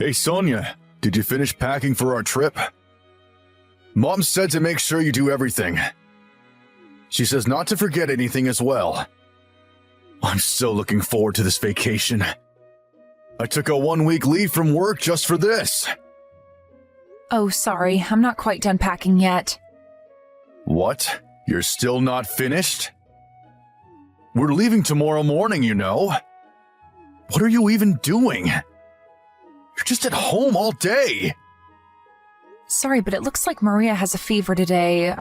Hey Sonia, did you finish packing for our trip? Mom said to make sure you do everything. She says not to forget anything as well. I'm so looking forward to this vacation. I took a 1-week leave from work just for this. Oh, sorry, I'm not quite done packing yet. What? You're still not finished? We're leaving tomorrow morning, you know. What are you even doing? You're just at home all day. Sorry, but it looks like Maria has a fever today.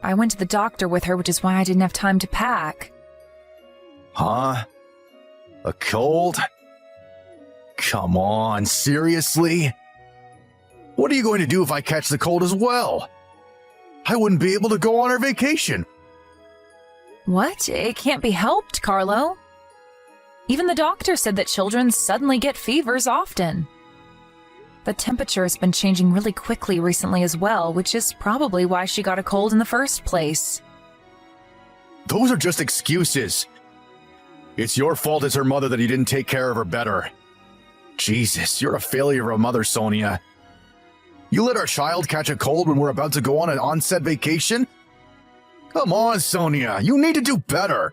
I went to the doctor with her, which is why I didn't have time to pack. Huh? A cold? Come on, seriously? What are you going to do if I catch the cold as well? I wouldn't be able to go on our vacation. What? It can't be helped, Carlo. Even the doctor said that children suddenly get fevers often. The temperature has been changing really quickly recently as well, which is probably why she got a cold in the first place. Those are just excuses. It's your fault as her mother that you didn't take care of her better. Jesus, you're a failure of a mother, Sonia. You let our child catch a cold when we're about to go on an onset vacation? Come on, Sonia, you need to do better.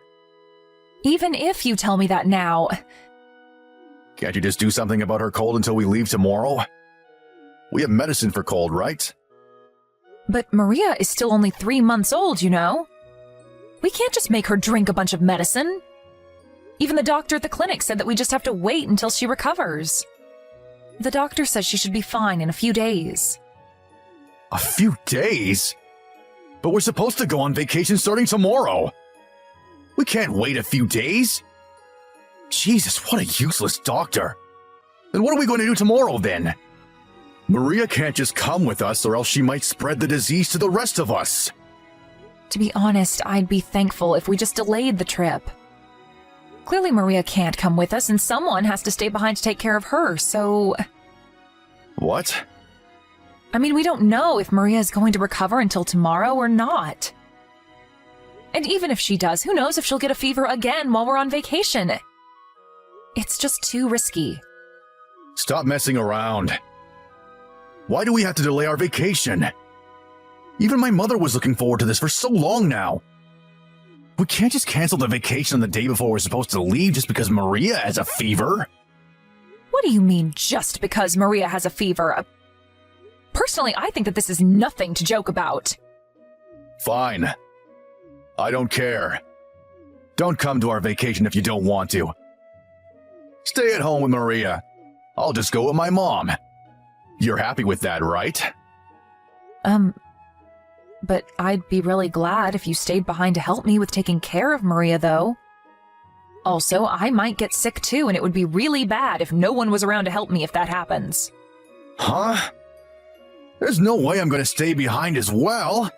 Even if you tell me that now... Can't you just do something about her cold until we leave tomorrow? We have medicine for cold, right? But Maria is still only 3 months old, you know? We can't just make her drink a bunch of medicine. Even the doctor at the clinic said that we just have to wait until she recovers. The doctor says she should be fine in a few days. A few days? But we're supposed to go on vacation starting tomorrow. We can't wait a few days. Jesus, what a useless doctor. Then what are we going to do tomorrow then? Maria can't just come with us or else she might spread the disease to the rest of us. To be honest, I'd be thankful if we just delayed the trip. Clearly Maria can't come with us and someone has to stay behind to take care of her, so... What? I mean, we don't know if Maria is going to recover until tomorrow or not. And even if she does, who knows if she'll get a fever again while we're on vacation? It's just too risky. Stop messing around. Why do we have to delay our vacation? Even my mother was looking forward to this for so long now. We can't just cancel the vacation on the day before we're supposed to leave just because Maria has a fever. What do you mean, just because Maria has a fever? Personally, I think that this is nothing to joke about. Fine. I don't care. Don't come to our vacation if you don't want to. Stay at home with Maria. I'll just go with my mom. You're happy with that, right? But I'd be really glad if you stayed behind to help me with taking care of Maria, though. Also, I might get sick too, and it would be really bad if no one was around to help me if that happens. Huh? There's no way I'm going to stay behind as well.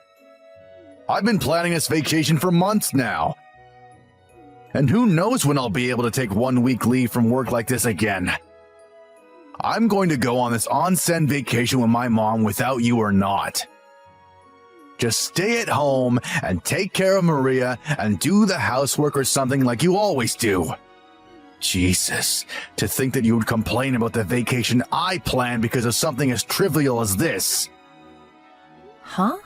I've been planning this vacation for months now. And who knows when I'll be able to take 1 week leave from work like this again. I'm going to go on this onsen vacation with my mom without you or not. Just stay at home and take care of Maria and do the housework or something like you always do. Jesus, to think that you would complain about the vacation I planned because of something as trivial as this. Huh?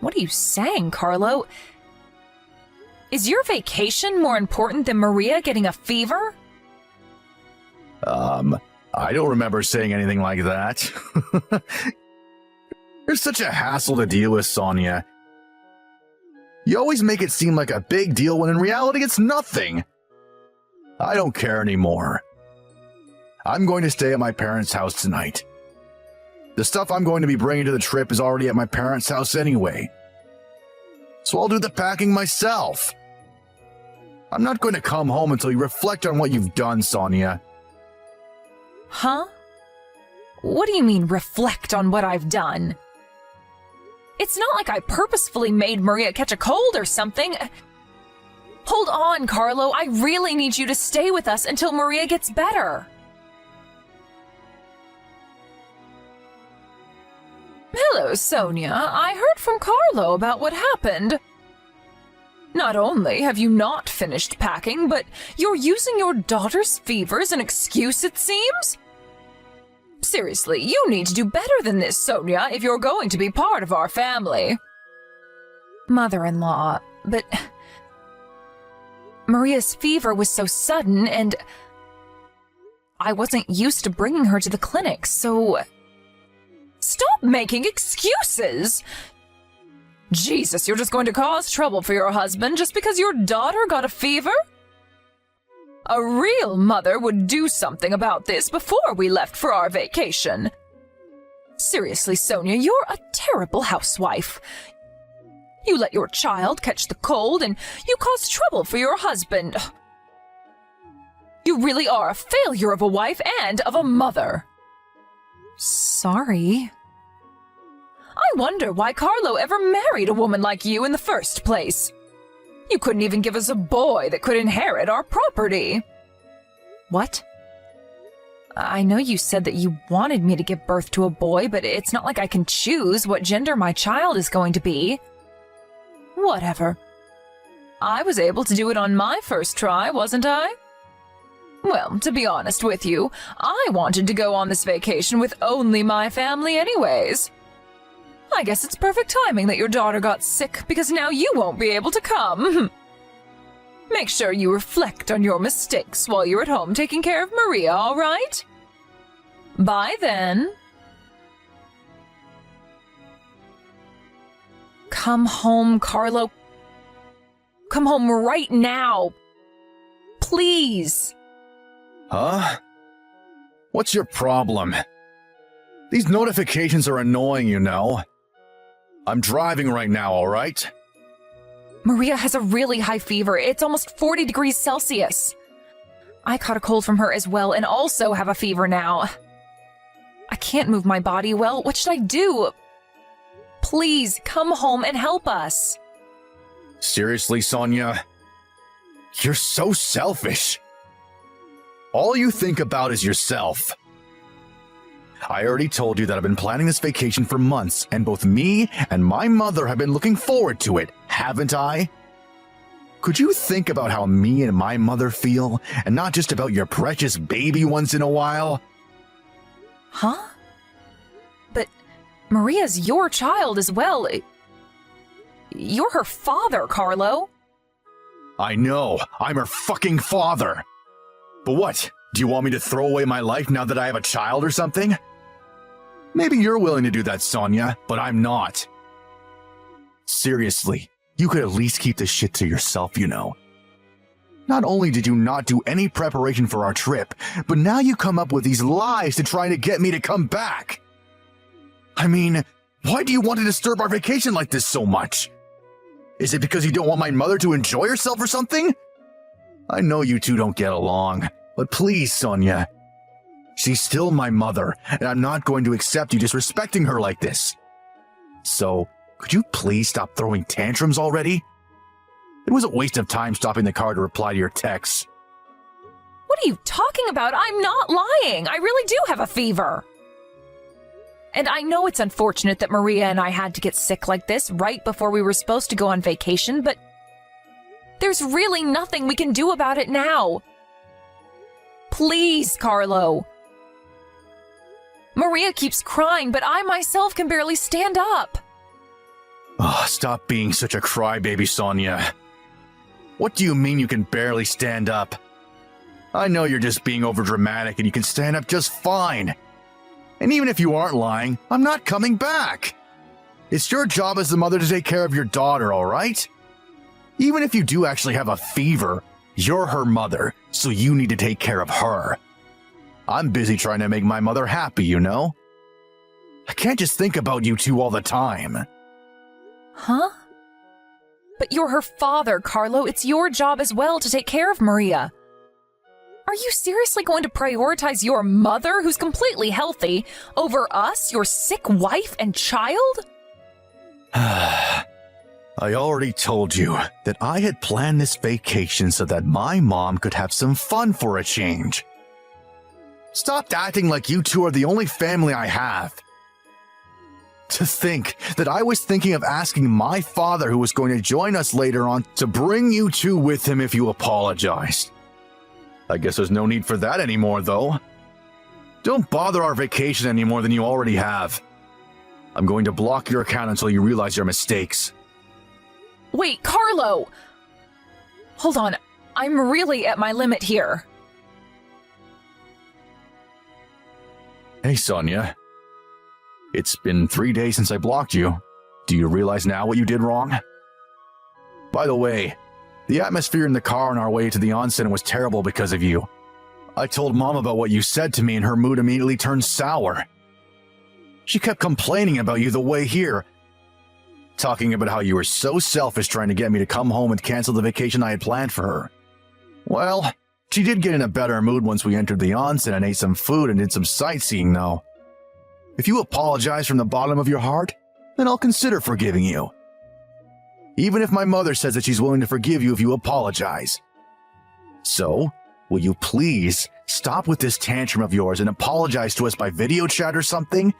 What are you saying, Carlo? Is your vacation more important than Maria getting a fever? I don't remember saying anything like that. You're such a hassle to deal with, Sonia. You always make it seem like a big deal when in reality it's nothing. I don't care anymore. I'm going to stay at my parents' house tonight. The stuff I'm going to be bringing to the trip is already at my parents' house anyway. So I'll do the packing myself. I'm not going to come home until you reflect on what you've done, Sonia. Huh? What do you mean, reflect on what I've done? It's not like I purposefully made Maria catch a cold or something. Hold on, Carlo. I really need you to stay with us until Maria gets better. Hello, Sonia. I heard from Carlo about what happened. Not only have you not finished packing, but you're using your daughter's fever as an excuse, it seems? Seriously, you need to do better than this, Sonia, if you're going to be part of our family. Mother-in-law, but Maria's fever was so sudden, and I wasn't used to bringing her to the clinic, so... Stop making excuses! Jesus, you're just going to cause trouble for your husband just because your daughter got a fever? A real mother would do something about this before we left for our vacation. Seriously, Sonia, you're a terrible housewife. You let your child catch the cold, and you cause trouble for your husband. You really are a failure of a wife and of a mother. Sorry. I wonder why Carlo ever married a woman like you in the first place. You couldn't even give us a boy that could inherit our property. What? I know you said that you wanted me to give birth to a boy, but it's not like I can choose what gender my child is going to be. Whatever. I was able to do it on my first try, wasn't I? Well, to be honest with you, I wanted to go on this vacation with only my family anyways. I guess it's perfect timing that your daughter got sick, because now you won't be able to come. Make sure you reflect on your mistakes while you're at home taking care of Maria, all right? Bye then. Come home, Carlo. Come home right now. Please. Huh? What's your problem? These notifications are annoying, you know. I'm driving right now, all right? Maria has a really high fever. It's almost 40 degrees Celsius. I caught a cold from her as well and also have a fever now. I can't move my body well. What should I do? Please, come home and help us. Seriously, Sonia? You're so selfish. All you think about is yourself. I already told you that I've been planning this vacation for months, and both me and my mother have been looking forward to it, haven't I? Could you think about how me and my mother feel, and not just about your precious baby once in a while? Huh? But Maria's your child as well. You're her father, Carlo. I know, I'm her fucking father. But what, do you want me to throw away my life now that I have a child or something? Maybe you're willing to do that, Sonia, but I'm not. Seriously, you could at least keep this shit to yourself, you know. Not only did you not do any preparation for our trip, but now you come up with these lies to try to get me to come back. I mean, why do you want to disturb our vacation like this so much? Is it because you don't want my mother to enjoy herself or something? I know you two don't get along, but please, Sonia. She's still my mother, and I'm not going to accept you disrespecting her like this. So, could you please stop throwing tantrums already? It was a waste of time stopping the car to reply to your texts. What are you talking about? I'm not lying. I really do have a fever. And I know it's unfortunate that Maria and I had to get sick like this right before we were supposed to go on vacation, but there's really nothing we can do about it now. Please, Carlo. Maria keeps crying, but I myself can barely stand up. Oh, stop being such a crybaby, Sonia. What do you mean you can barely stand up? I know you're just being overdramatic and you can stand up just fine. And even if you aren't lying, I'm not coming back. It's your job as the mother to take care of your daughter, all right? Even if you do actually have a fever, you're her mother, so you need to take care of her. I'm busy trying to make my mother happy, you know? I can't just think about you two all the time. Huh? But you're her father, Carlo. It's your job as well to take care of Maria. Are you seriously going to prioritize your mother, who's completely healthy, over us, your sick wife and child? I already told you that I had planned this vacation so that my mom could have some fun for a change. Stop acting like you two are the only family I have. To think that I was thinking of asking my father, who was going to join us later on, to bring you two with him if you apologized. I guess there's no need for that anymore, though. Don't bother our vacation any more than you already have. I'm going to block your account until you realize your mistakes. Wait, Carlo! Hold on, I'm really at my limit here. Hey, Sonia. It's been 3 days since I blocked you. Do you realize now what you did wrong? By the way, the atmosphere in the car on our way to the onsen was terrible because of you. I told Mom about what you said to me and her mood immediately turned sour. She kept complaining about you the way here, talking about how you were so selfish trying to get me to come home and cancel the vacation I had planned for her. Well, she did get in a better mood once we entered the onsen and ate some food and did some sightseeing though. If you apologize from the bottom of your heart, then I'll consider forgiving you. Even if my mother says that she's willing to forgive you if you apologize. So, will you please stop with this tantrum of yours and apologize to us by video chat or something?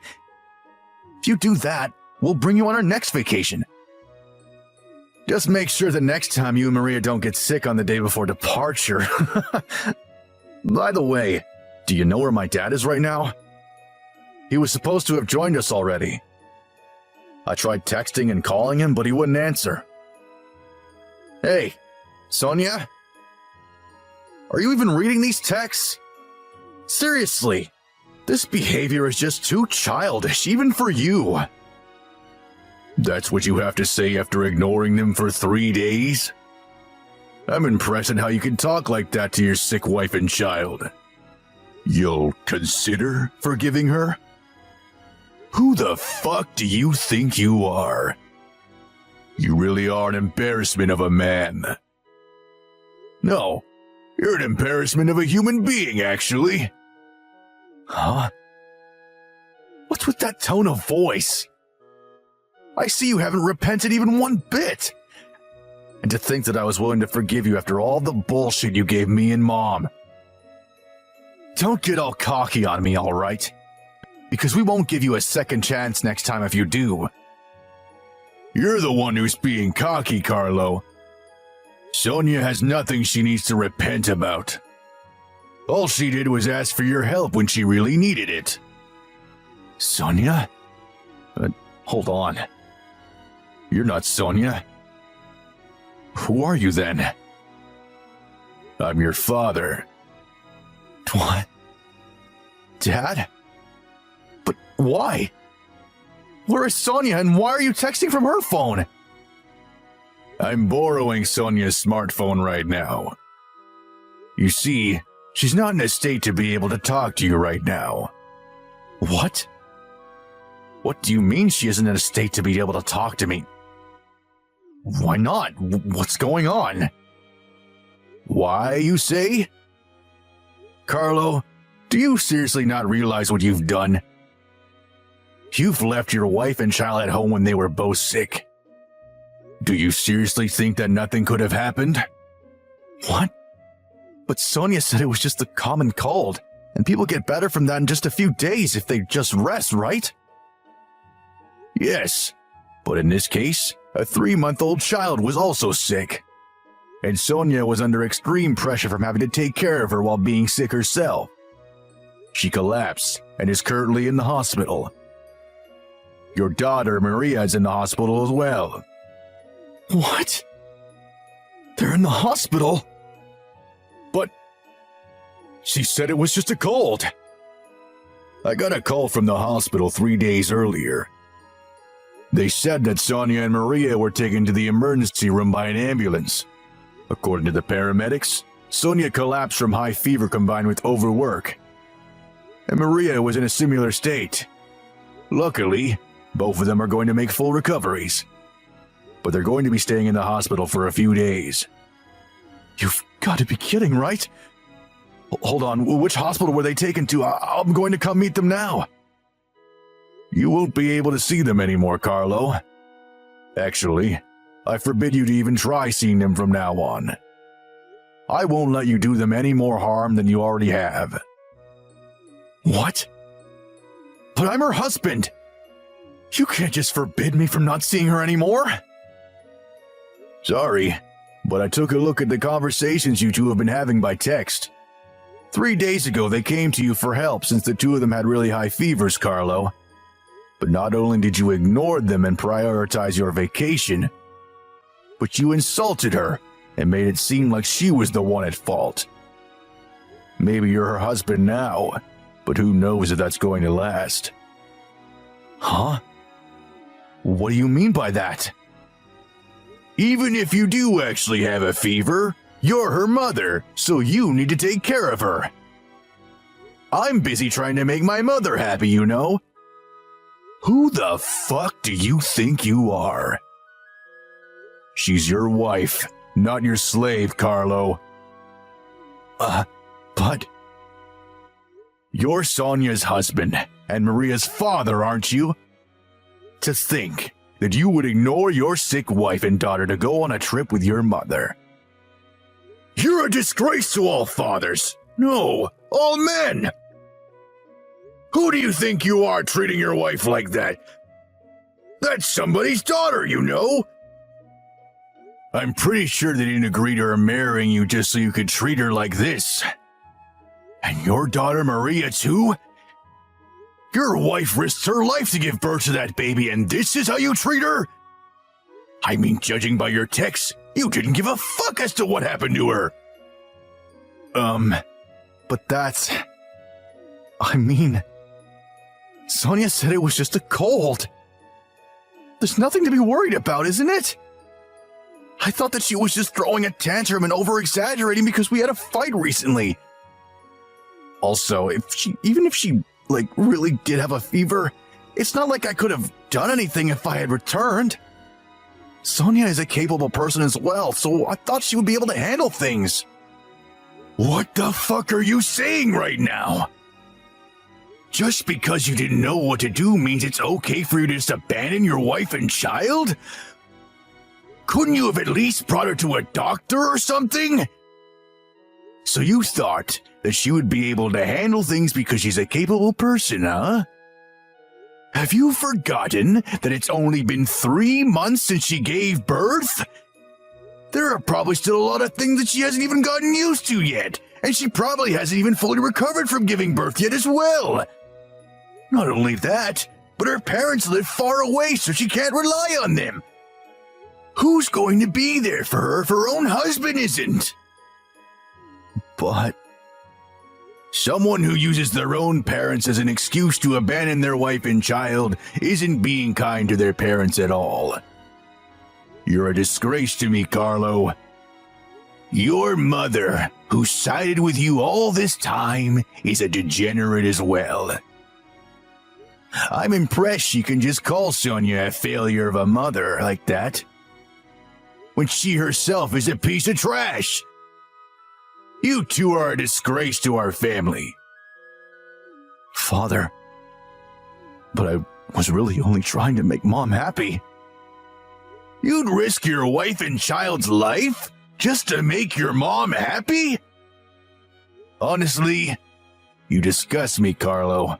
If you do that, we'll bring you on our next vacation. Just make sure the next time you and Maria don't get sick on the day before departure. By the way, do you know where my dad is right now? He was supposed to have joined us already. I tried texting and calling him, but he wouldn't answer. Hey, Sonia? Are you even reading these texts? Seriously, this behavior is just too childish, even for you. That's what you have to say after ignoring them for 3 days? I'm impressed at how you can talk like that to your sick wife and child. You'll consider forgiving her? Who the fuck do you think you are? You really are an embarrassment of a man. No, you're an embarrassment of a human being, actually. Huh? What's with that tone of voice? I see you haven't repented even one bit. And to think that I was willing to forgive you after all the bullshit you gave me and Mom. Don't get all cocky on me, all right? Because we won't give you a second chance next time if you do. You're the one who's being cocky, Carlo. Sonia has nothing she needs to repent about. All she did was ask for your help when she really needed it. Sonia? Hold on. You're not Sonia. Who are you then? I'm your father. What? Dad? But why? Where is Sonia and why are you texting from her phone? I'm borrowing Sonia's smartphone right now. You see, she's not in a state to be able to talk to you right now. What? What do you mean she isn't in a state to be able to talk to me? Why not? What's going on? Why, you say? Carlo, do you seriously not realize what you've done? You've left your wife and child at home when they were both sick. Do you seriously think that nothing could have happened? What? But Sonia said it was just a common cold, and people get better from that in just a few days if they just rest, right? Yes, but in this case, a 3-month-old child was also sick. And Sonia was under extreme pressure from having to take care of her while being sick herself. She collapsed and is currently in the hospital. Your daughter, Maria, is in the hospital as well. What? They're in the hospital? But she said it was just a cold. I got a call from the hospital 3 days earlier. They said that Sonia and Maria were taken to the emergency room by an ambulance. According to the paramedics, Sonia collapsed from high fever combined with overwork. And Maria was in a similar state. Luckily, both of them are going to make full recoveries. But they're going to be staying in the hospital for a few days. You've got to be kidding, right? Hold on, which hospital were they taken to? I'm going to come meet them now. You won't be able to see them anymore, Carlo. Actually, I forbid you to even try seeing them from now on. I won't let you do them any more harm than you already have. What? But I'm her husband. You can't just forbid me from not seeing her anymore. Sorry, but I took a look at the conversations you two have been having by text. 3 days ago, they came to you for help since the two of them had really high fevers, Carlo. But not only did you ignore them and prioritize your vacation, but you insulted her and made it seem like she was the one at fault. Maybe you're her husband now, but who knows if that's going to last. Huh? What do you mean by that? Even if you do actually have a fever, you're her mother, so you need to take care of her. I'm busy trying to make my mother happy, you know. Who the fuck do you think you are? She's your wife, not your slave, Carlo. But... You're Sonia's husband and Maria's father, aren't you? To think that you would ignore your sick wife and daughter to go on a trip with your mother. You're a disgrace to all fathers. No, all men. Who do you think you are treating your wife like that? That's somebody's daughter, you know. I'm pretty sure they didn't agree to her marrying you just so you could treat her like this. And your daughter Maria too? Your wife risked her life to give birth to that baby, and this is how you treat her? I mean, judging by your texts, you didn't give a fuck as to what happened to her. But that's... I mean... Sonia said it was just a cold. There's nothing to be worried about, isn't it? I thought that she was just throwing a tantrum and over-exaggerating because we had a fight recently. Also, even if she really did have a fever, it's not like I could have done anything if I had returned. Sonia is a capable person as well, so I thought she would be able to handle things. What the fuck are you saying right now? Just because you didn't know what to do means it's okay for you to just abandon your wife and child? Couldn't you have at least brought her to a doctor or something? So you thought that she would be able to handle things because she's a capable person, huh? Have you forgotten that it's only been 3 months since she gave birth? There are probably still a lot of things that she hasn't even gotten used to yet, and she probably hasn't even fully recovered from giving birth yet as well. Not only that, but her parents live far away, so she can't rely on them. Who's going to be there for her if her own husband isn't? But... someone who uses their own parents as an excuse to abandon their wife and child isn't being kind to their parents at all. You're a disgrace to me, Carlo. Your mother, who sided with you all this time, is a degenerate as well. I'm impressed she can just call Sonia a failure of a mother like that, when she herself is a piece of trash. You two are a disgrace to our family. Father, but I was really only trying to make Mom happy. You'd risk your wife and child's life just to make your mom happy? Honestly, you disgust me, Carlo.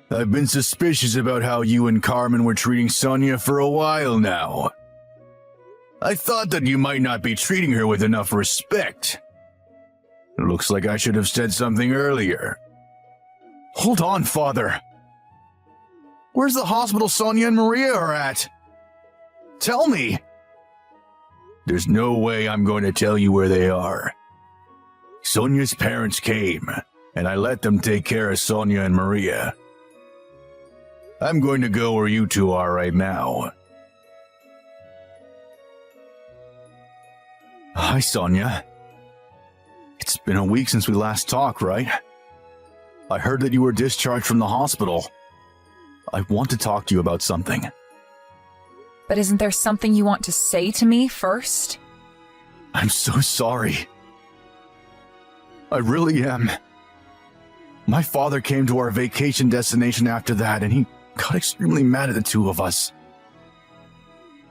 I've been suspicious about how you and Carmen were treating Sonia for a while now. I thought that you might not be treating her with enough respect. Looks like I should have said something earlier. Hold on, Father. Where's the hospital Sonia and Maria are at? Tell me. There's no way I'm going to tell you where they are. Sonia's parents came, and I let them take care of Sonia and Maria. I'm going to go where you two are right now. Hi, Sonia. It's been a week since we last talked, right? I heard that you were discharged from the hospital. I want to talk to you about something. But isn't there something you want to say to me first? I'm so sorry. I really am. My father came to our vacation destination after that, and he got extremely mad at the two of us.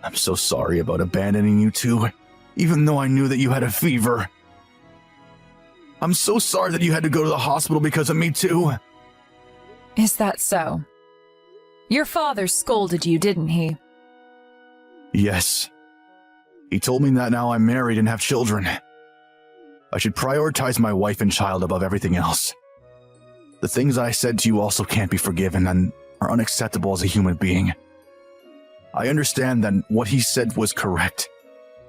I'm so sorry about abandoning you two, even though I knew that you had a fever. I'm so sorry that you had to go to the hospital because of me too. Is that so? Your father scolded you, didn't he? Yes. He told me that now I'm married and have children. I should prioritize my wife and child above everything else. The things I said to you also can't be forgiven and are unacceptable as a human being. I understand that what he said was correct,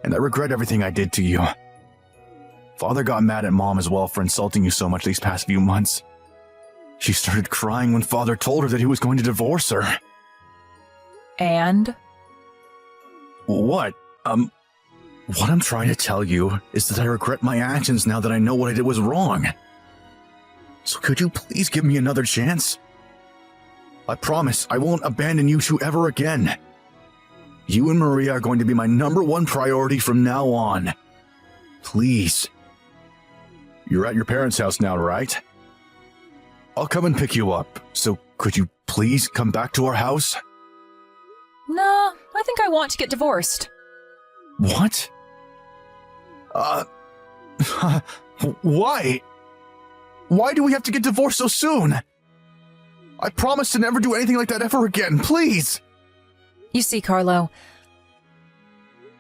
and I regret everything I did to you. Father got mad at Mom as well for insulting you so much these past few months. She started crying when Father told her that he was going to divorce her. And? What? What I'm trying to tell you is that I regret my actions now that I know what I did was wrong. So could you please give me another chance? I promise I won't abandon you two ever again. You and Maria are going to be my #1 priority from now on. Please. You're at your parents' house now, right? I'll come and pick you up, so could you please come back to our house? Nah, I think I want to get divorced. What? Why? Why do we have to get divorced so soon? I promise to never do anything like that ever again, please! You see, Carlo,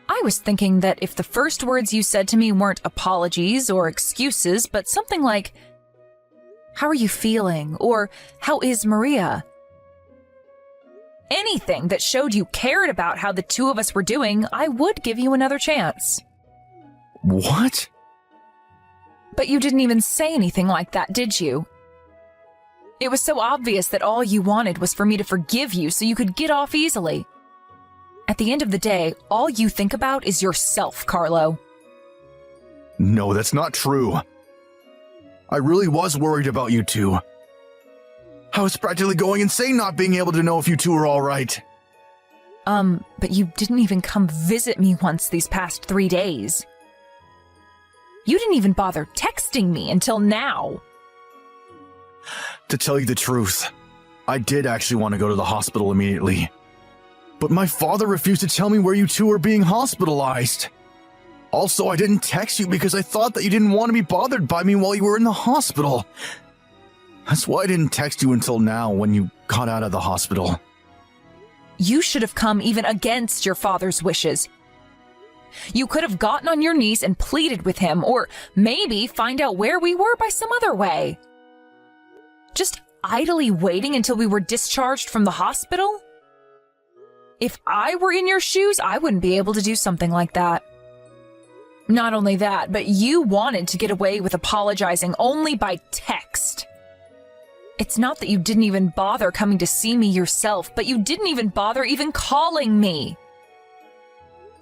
I was thinking that if the first words you said to me weren't apologies or excuses, but something like, "How are you feeling?" or "How is Maria?" Anything that showed you cared about how the two of us were doing, I would give you another chance. What? But you didn't even say anything like that, did you? It was so obvious that all you wanted was for me to forgive you so you could get off easily. At the end of the day, all you think about is yourself, Carlo. No, that's not true. I really was worried about you two. I was practically going insane not being able to know if you two were all right. But you didn't even come visit me once these past 3 days. You didn't even bother texting me until now. To tell you the truth, I did actually want to go to the hospital immediately. But my father refused to tell me where you two were being hospitalized. Also, I didn't text you because I thought that you didn't want to be bothered by me while you were in the hospital. That's why I didn't text you until now when you got out of the hospital. You should have come even against your father's wishes. You could have gotten on your knees and pleaded with him, or maybe find out where we were by some other way. Just idly waiting until we were discharged from the hospital? If I were in your shoes, I wouldn't be able to do something like that. Not only that, but you wanted to get away with apologizing only by text. It's not that you didn't even bother coming to see me yourself, but you didn't even bother even calling me.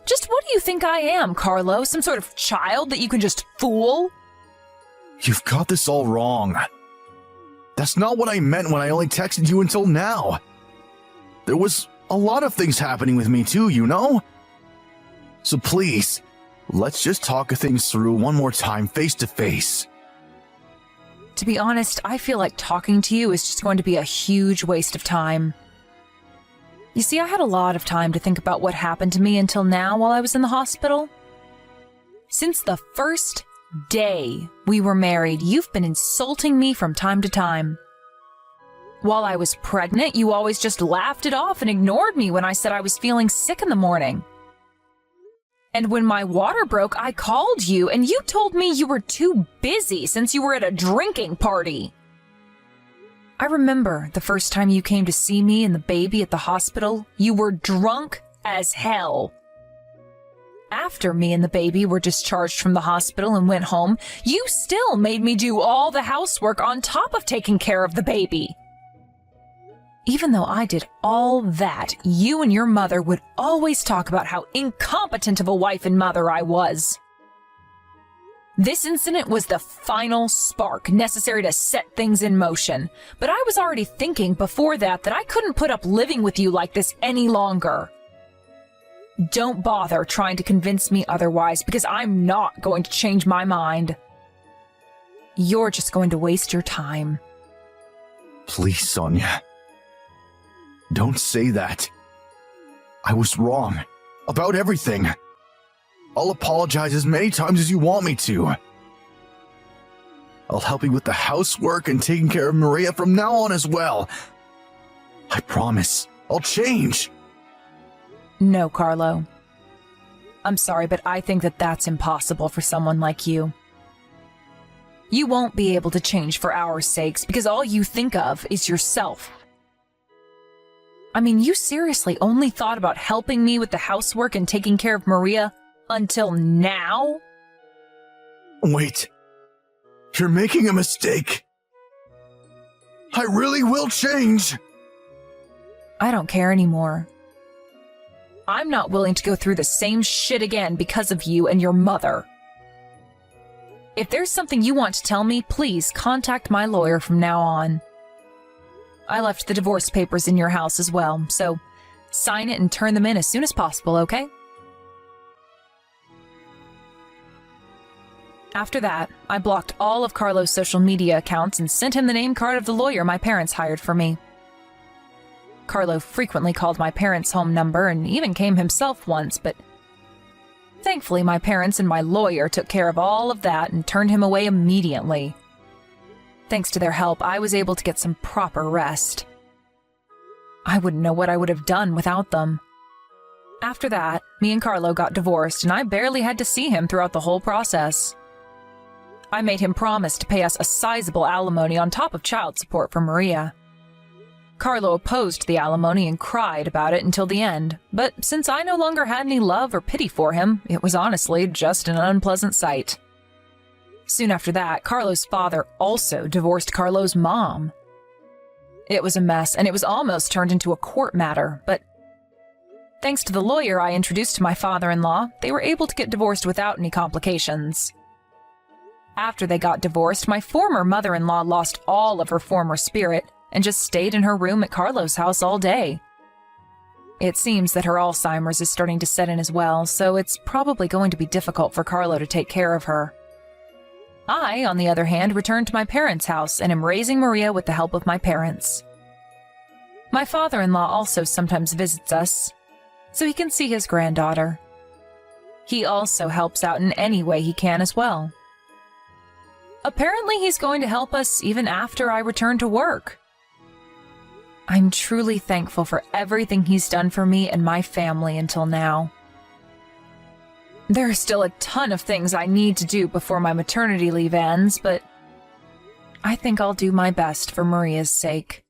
Just what do you think I am, Carlo? Some sort of child that you can just fool? You've got this all wrong. That's not what I meant when I only texted you until now. There was a lot of things happening with me too, you know? So please, let's just talk things through one more time face to face. To be honest, I feel like talking to you is just going to be a huge waste of time. You see, I had a lot of time to think about what happened to me until now while I was in the hospital. Since the first day we were married, you've been insulting me from time to time. While I was pregnant, you always just laughed it off and ignored me when I said I was feeling sick in the morning. And when my water broke, I called you and you told me you were too busy since you were at a drinking party. I remember the first time you came to see me and the baby at the hospital, you were drunk as hell. After me and the baby were discharged from the hospital and went home, you still made me do all the housework on top of taking care of the baby. Even though I did all that, you and your mother would always talk about how incompetent of a wife and mother I was. This incident was the final spark necessary to set things in motion, but I was already thinking before that I couldn't put up living with you like this any longer. Don't bother trying to convince me otherwise, because I'm not going to change my mind. You're just going to waste your time. Please, Sonia. Don't say that. I was wrong. About everything. I'll apologize as many times as you want me to. I'll help you with the housework and taking care of Maria from now on as well. I promise. I'll change. No, Carlo. I'm sorry, but I think that that's impossible for someone like you. You won't be able to change for our sakes because all you think of is yourself. I mean, you seriously only thought about helping me with the housework and taking care of Maria until now? Wait. You're making a mistake. I really will change. I don't care anymore. I'm not willing to go through the same shit again because of you and your mother. If there's something you want to tell me, please contact my lawyer from now on. I left the divorce papers in your house as well, so sign it and turn them in as soon as possible, okay? After that, I blocked all of Carlo's social media accounts and sent him the name card of the lawyer my parents hired for me. Carlo frequently called my parents' home number and even came himself once, but thankfully my parents and my lawyer took care of all of that and turned him away immediately. Thanks to their help, I was able to get some proper rest. I wouldn't know what I would have done without them. After that, me and Carlo got divorced, and I barely had to see him throughout the whole process. I made him promise to pay us a sizable alimony on top of child support for Maria. Carlo opposed the alimony and cried about it until the end, but since I no longer had any love or pity for him, it was honestly just an unpleasant sight. Soon after that, Carlo's father also divorced Carlo's mom. It was a mess, and it was almost turned into a court matter, but thanks to the lawyer I introduced to my father-in-law, they were able to get divorced without any complications. After they got divorced, my former mother-in-law lost all of her former spirit and just stayed in her room at Carlo's house all day. It seems that her Alzheimer's is starting to set in as well, so it's probably going to be difficult for Carlo to take care of her. I, on the other hand, returned to my parents' house and am raising Maria with the help of my parents. My father-in-law also sometimes visits us, so he can see his granddaughter. He also helps out in any way he can as well. Apparently, he's going to help us even after I return to work. I'm truly thankful for everything he's done for me and my family until now. There are still a ton of things I need to do before my maternity leave ends, but I think I'll do my best for Maria's sake.